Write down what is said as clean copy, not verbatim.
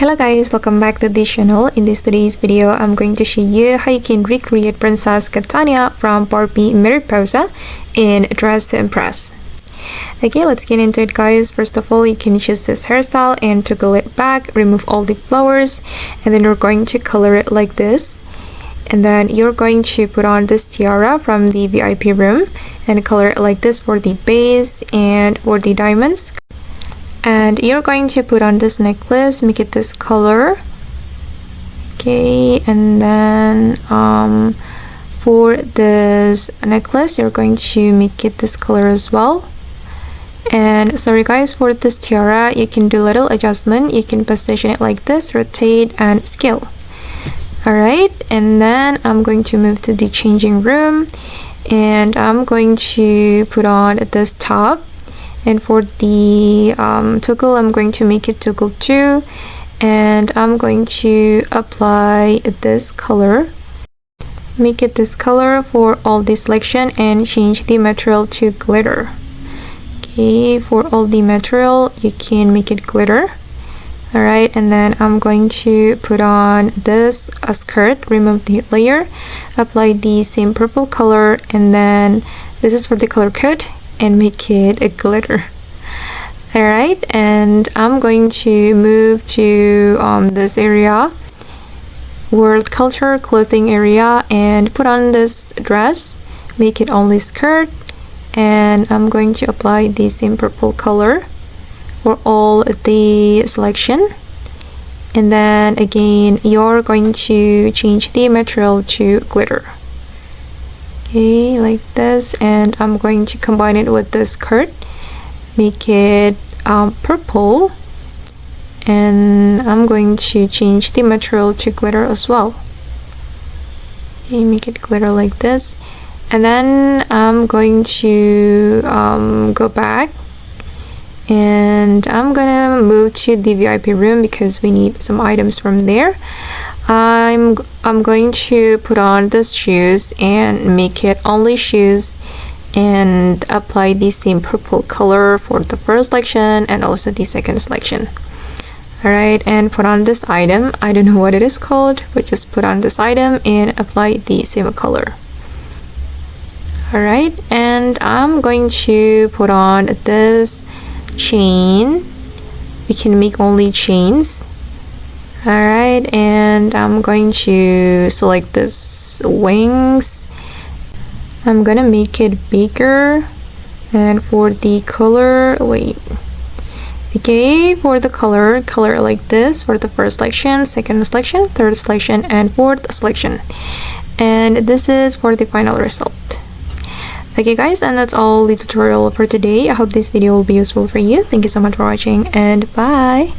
Hello guys, welcome back to this channel. In today's video, I'm going to show you how you can recreate Princess Catania from Barbie Mariposa in Dress to Impress. Okay, let's get into it guys. First of all, you can choose this hairstyle and toggle it back, remove all the flowers, and then you're going to color it like this. And then you're going to put on this tiara from the VIP room and color it like this for the base and for the diamonds. And you're going to put on this necklace, make it this color. Okay, and then for this necklace, you're going to make it this color as well. And sorry guys, for this tiara, you can do little adjustment. You can position it like this, rotate and scale. Alright, and then I'm going to move to the changing room and I'm going to put on this top. And for the toggle, I'm going to make it toggle 2 and I'm going to apply this color, make it this color for all the selection and change the material to glitter. Okay, for all the material you can make it glitter. Alright, and then I'm going to put on this skirt, remove the layer, apply the same purple color, and then this is for the color code and make it a glitter. Alright, and I'm going to move to this area, world culture clothing area, and put on this dress, make it only skirt, and I'm going to apply the same purple color for all the selection. And then again, you're going to change the material to glitter. Okay, like this, and I'm going to combine it with the skirt, make it purple, and I'm going to change the material to glitter as well. Okay, make it glitter like this, and then I'm going to go back and I'm gonna move to the VIP room because we need some items from there. I'm going to put on this shoes and make it only shoes and apply the same purple color for the first selection and also the second selection. Alright, and put on this item. I don't know what it is called, but just put on this item and apply the same color. Alright, and I'm going to put on this chain. We can make only chains. Alright, and I'm going to select this wings. I'm gonna make it bigger, and for the color, okay, for the color like this for the first selection, second selection, third selection, and fourth selection. And this is for the final result. Okay guys, and that's all the tutorial for today. I hope this video will be useful for you. Thank you so much for watching and bye.